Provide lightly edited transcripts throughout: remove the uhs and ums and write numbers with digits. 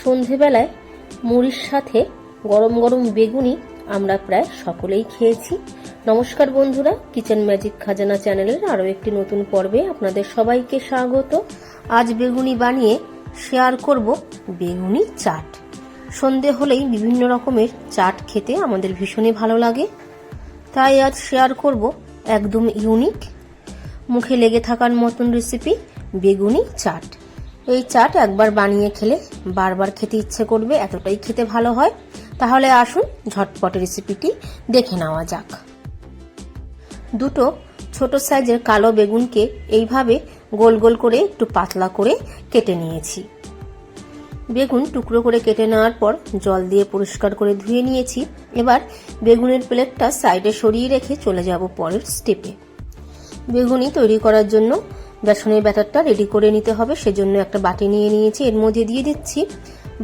সন্ধেবেলায় মুড়ির সাথে গরম গরম বেগুনি আমরা প্রায় সকলেই খেয়েছি। নমস্কার বন্ধুরা, কিচেন ম্যাজিক খাজানা চ্যানেলের আরও একটি নতুন পর্বে আপনাদের সবাইকে স্বাগত। আজ বেগুনি বানিয়ে শেয়ার করব বেগুনি চাট। সন্ধে হলেই বিভিন্ন রকমের চাট খেতে আমাদের ভীষণই ভালো লাগে, তাই আজ শেয়ার করব একদম ইউনিক, মুখে লেগে থাকার মতন রেসিপি বেগুনি চাট। এই চাট একবার বানিয়ে খেলে বারবার খেতে ইচ্ছে করবে, এতটাই খেতে ভালো হয়। তাহলে আসুন ঝটপট রেসিপিটি দেখে নেওয়া যাক। দুটো ছোট সাইজের কালো বেগুনকে এইভাবে গোল গোল করে একটু পাতলা করে কেটে নিয়েছি। বেগুন টুকরো করে কেটে নেওয়ার পর জল দিয়ে পরিষ্কার করে ধুয়ে নিয়েছি। এবার বেগুনের প্লেটটা সাইডে সরিয়ে রেখে চলে যাব পরের স্টেপে। বেগুনি তৈরি করার জন্য বেসনের ব্যাটারটা রেডি করে নিতে হবে, সেজন্য একটা বাটি নিয়ে নিয়েছি। এর মধ্যে দিয়ে দিচ্ছি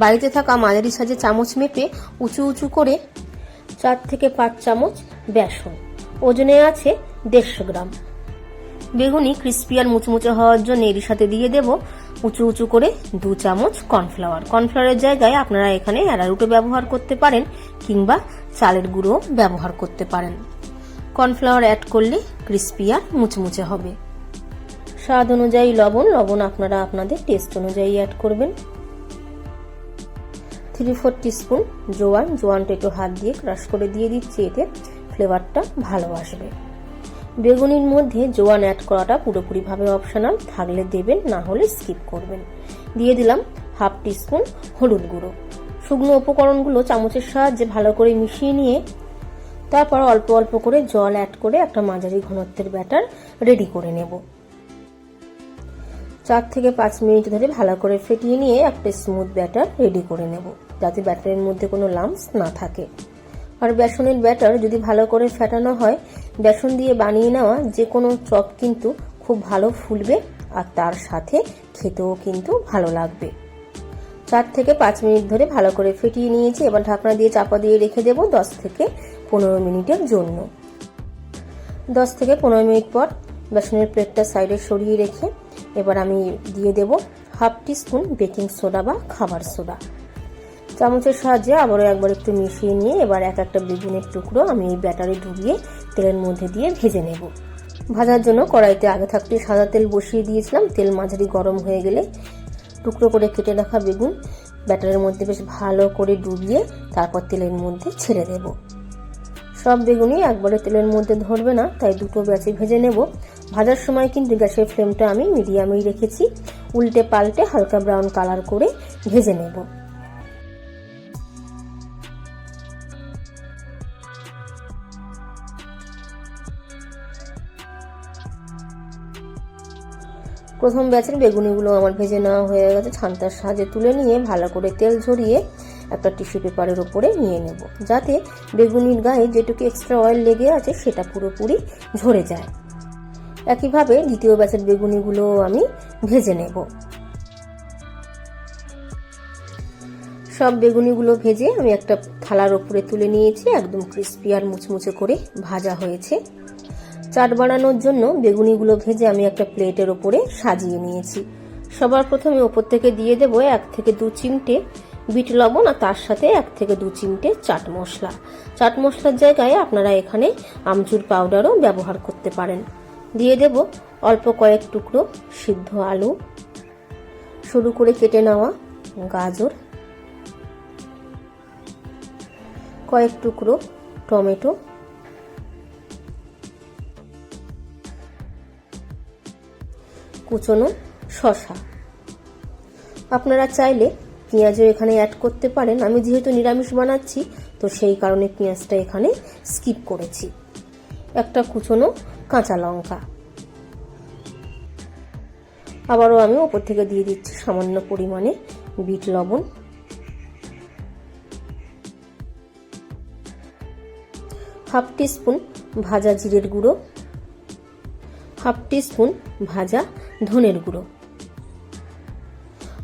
বাড়িতে থাকা মাঝারি সাইজের চামচ মেপে উঁচু উঁচু করে 4 থেকে 5 চামচ বেসন, ওজনে আছে 150 গ্রাম। বেগুনি ক্রিস্পি আর মুচমুচে হওয়ার জন্য এর সাথে দিয়ে দেব উঁচু উঁচু করে 2 চামচ কর্নফ্লাওয়ার। কর্নফ্লাওয়ারের জায়গায় আপনারা এখানে অ্যারারুটও ব্যবহার করতে পারেন কিংবা চালের গুঁড়ো ব্যবহার করতে পারেন। কর্নফ্লাওয়ার অ্যাড করলে ক্রিস্পি আর মুচমুচে হবে। স্বাদ অনুযায়ী লবণ আপনারা আপনাদের টেস্ট অনুযায়ী অ্যাড করবেন। 3-4 টিস্পুন জোয়ানটা একটু হাত দিয়ে ক্রাশ করে দিয়ে দিচ্ছি, এতে ফ্লেভারটা ভালো আসবে। বেগুনির মধ্যে জোয়ান অ্যাড করাটা পুরোপুরিভাবে অপশনাল, থাকলে দেবেন, না হলে স্কিপ করবেন। দিয়ে দিলাম 1/2 টিস্পুন হলুদ গুঁড়ো। শুকনো উপকরণগুলো চামচের সাহায্যে ভালো করে মিশিয়ে নিয়ে তারপর অল্প অল্প করে জল অ্যাড করে একটা মাঝারি ঘনত্বের ব্যাটার রেডি করে নেব। 4 থেকে 5 মিনিট ধরে ভালো করে ফেটিয়ে নিয়ে একটা স্মুথ ব্যাটার রেডি করে নেব, যাতে ব্যাটারের মধ্যে কোনো লাম্পস না থাকে। আর বেসনের ব্যাটার যদি ভালো করে ফেটানো হয়, বেসন দিয়ে বানিয়ে নেওয়া যে কোনো চপ কিন্তু খুব ভালো ফুলবে আর তার সাথে খেতেও কিন্তু ভালো লাগবে। 4 থেকে 5 মিনিট ধরে ভালো করে ফেটিয়ে নিয়েছি। এবার ঢাকনা দিয়ে চাপা দিয়ে রেখে দেব 10 থেকে 15 মিনিটের জন্য। 10 থেকে 15 মিনিট পর বেসনের প্লেটটা সাইডে সরিয়ে রেখে এবার আমি দিয়ে দেব 1/2 টিস্পুন বেকিং সোডা বা খাবার সোডা। চামচের সাহায্যে আবারও একবার একটু মিশিয়ে নিয়ে এবার একটা বেগুনের টুকরো আমি এই ব্যাটারে ডুবিয়ে তেলের মধ্যে দিয়ে ভেজে নেব। ভাজার জন্য কড়াইতে আগে থাকতে সাদা তেল বসিয়ে দিয়েছিলাম। তেল মাঝারি গরম হয়ে গেলে টুকরো করে কেটে রাখা বেগুন ব্যাটারের মধ্যে বেশ ভালো করে ডুবিয়ে তারপর তেলের মধ্যে ছেড়ে দেব। সব বেগুনই একবারে তেলের মধ্যে ধরবে না, তাই দুটো ব্যাচে ভেজে নেব। ভাজার সময় কিন্তু গ্যাসের ফ্লেমটা আমি মিডিয়ামেই রেখেছি, উল্টে পাল্টে হালকা ব্রাউন কালার করে ভেজে নেব। প্রথম ব্যাচের বেগুনিগুলো আমার ভেজে নেওয়া হয়ে গেছে। ছান্তার সাহায্যে তুলে নিয়ে ভালো করে তেল ঝরিয়ে একটা টিস্যু পেপারের উপরে নিয়ে নেব, যাতে বেগুনির গায়ে যেটুকু এক্সট্রা অয়েল লেগে আছে সেটা পুরোপুরি ঝরে যায়। একইভাবে দ্বিতীয় ব্যাচের বেগুনিগুলো আমি ভেজে নেব। সব বেগুনিগুলো ভেজে আমি একটা থালার উপরে তুলে নিয়েছি। একদম ক্রিস্পি আর মুচমুচে করে ভাজা হয়েছে। চাট বানানোর জন্য বেগুনিগুলো ভেজে আমি একটা প্লেটের উপরে সাজিয়ে নিয়েছি। সবার প্রথমে উপর থেকে দিয়ে দেব 1 থেকে 2 চিমটে বিট লবণ আর তার সাথে 1 থেকে 2 চিমটে চাট মশলা। চাট মশলার জায়গায় আপনারা এখানে আমচুর পাউডারও ব্যবহার করতে পারেন। দিয়ে দেব অল্প কয়েক টুকরো সিদ্ধ আলু, সরু করে কেটে নেওয়া গাজর, কয়েক টুকরো টমেটো, কুচনো শসা। আপনারা চাইলে পেঁয়াজও এখানে অ্যাড করতে পারেন। আমি যেহেতু নিরামিষ বানাচ্ছি তো সেই কারণে পেঁয়াজটা এখানে স্কিপ করেছি। একটা কুচনো কাঁচা লঙ্কা। আবারও আমি ওপর থেকে দিয়ে দিচ্ছি সামান্য পরিমাণে বিট লবণ, হাফ টিস্পুন ভাজা জিরের গুঁড়ো, 1/2 টিস্পুন ভাজা ধনের গুঁড়ো।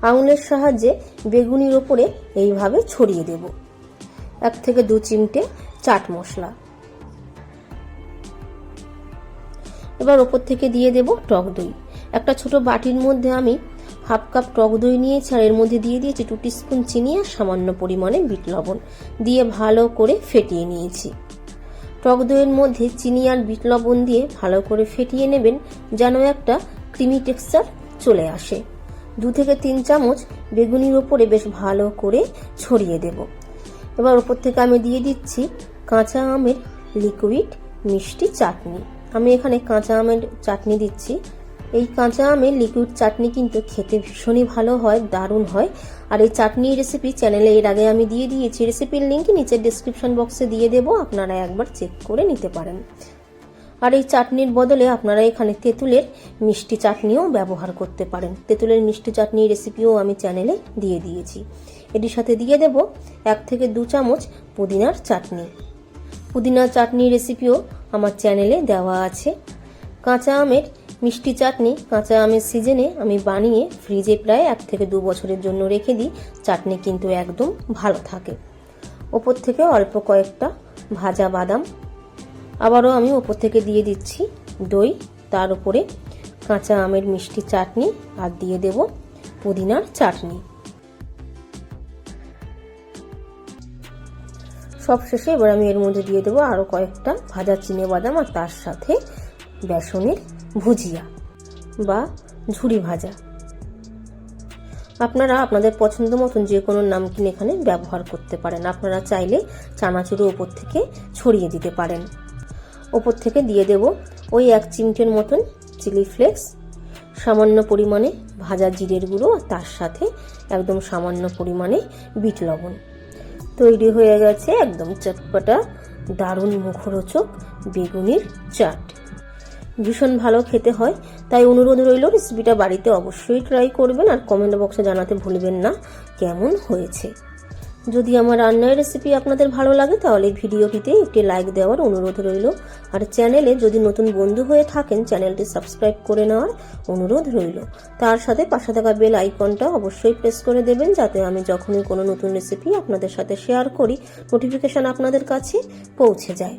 আঙুলের সাহায্যে বেগুনির ওপরে এইভাবে ছড়িয়ে দেব। 1 থেকে 2 চিমটে চাট মশলা। এবার ওপর থেকে দিয়ে দেব টক দই। একটা ছোট বাটির মধ্যে আমি হাফ কাপ টক দই নিয়েছি, আর এর মধ্যে দিয়ে দিয়েছি 2 টিস্পুন চিনি আর সামান্য পরিমাণে বিট লবণ দিয়ে ভালো করে ফেটিয়ে নিয়েছি। টক দইয়ের মধ্যে চিনি আর বিট লবণ দিয়ে ভালো করে ফেটিয়ে নেবেন যেন একটা ক্রিমি টেক্সচার চলে আসে। 2 থেকে 3 চামচ বেগুনির ওপরে বেশ ভালো করে ছড়িয়ে দেব। এবার ওপর থেকে আমি দিয়ে দিচ্ছি কাঁচা আমের লিকুইড মিষ্টি চাটনি। আমি এখানে কাঁচা আমের চাটনি দিচ্ছি। এই কাঁচা আমের লিকুইড চাটনি কিন্তু খেতে ভীষণই ভালো হয়, দারুণ হয়। আর এই চাটনির রেসিপি চ্যানেলে এর আগে আমি দিয়ে দিয়েছি, রেসিপির লিঙ্ক নিচের ডেসক্রিপশন বক্সে দিয়ে দেবো, আপনারা একবার চেক করে নিতে পারেন। আর এই চাটনির বদলে আপনারা এখানে তেঁতুলের মিষ্টি চাটনিও ব্যবহার করতে পারেন। তেঁতুলের মিষ্টি চাটনির রেসিপিও আমি চ্যানেলে দিয়ে দিয়েছি। এটির সাথে দিয়ে দেব 1 থেকে 2 চামচ পুদিনার চাটনি। পুদিনার চাটনির রেসিপিও আমার চ্যানেলে দেওয়া আছে। কাঁচা আমের মিষ্টি চাটনি কাঁচা আমের সিজনে আমি বানিয়ে ফ্রিজে প্রায় 1 থেকে 2 বছরের জন্য রেখে দিই। চাটনি কিন্তু একদম ভালো থাকে। ওপর থেকে অল্প কয়েকটা ভাজা বাদাম, আবারও আমি ওপর থেকে দিয়ে দিচ্ছি দই, তার উপরে কাঁচা আমের মিষ্টি চাটনি আর দিয়ে দেব পুদিনার চাটনি। সবশেষে এবার আমি এর মধ্যে দিয়ে দেবো আরও কয়েকটা ভাজা চিনে বাদাম আর তার সাথে বেসনের ভুজিয়া বা ঝুরি ভাজা। আপনারা আপনাদের পছন্দ মতন যে কোনো নামকিন এখানে ব্যবহার করতে পারেন। আপনারা চাইলে চানাচুরও ওপর থেকে ছড়িয়ে দিতে পারেন। ওপর থেকে দিয়ে দেব ওই 1 চিমটের মতন চিলি ফ্লেক্স, সামান্য পরিমাণে ভাজা জিরের গুঁড়ো আর তার সাথে একদম সামান্য পরিমাণে বিট লবণ। তৈরি হয়ে গেছে একদম চটপটা দারুণ মুখরোচক বেগুনির চাট। ভীষণ ভালো খেতে হয়, তাই অনুরোধ রইল রেসিপিটা বাড়িতে অবশ্যই ট্রাই করবেন আর কমেন্ট বক্সে জানাতে ভুলবেন না কেমন হয়েছে। যদি আমার রান্নার রেসিপি আপনাদের ভালো লাগে তাহলে ভিডিওটিতে একটি লাইক দেওয়ার অনুরোধ রইল। আর চ্যানেলে যদি নতুন বন্ধু হয়ে থাকেন চ্যানেলটি সাবস্ক্রাইব করে নেওয়ার অনুরোধ রইল। তার সাথে পাশে থাকা বেল আইকনটা অবশ্যই প্রেস করে দেবেন, যাতে আমি যখনই কোনো নতুন রেসিপি আপনাদের সাথে শেয়ার করি নোটিফিকেশন আপনাদের কাছে পৌঁছে যায়।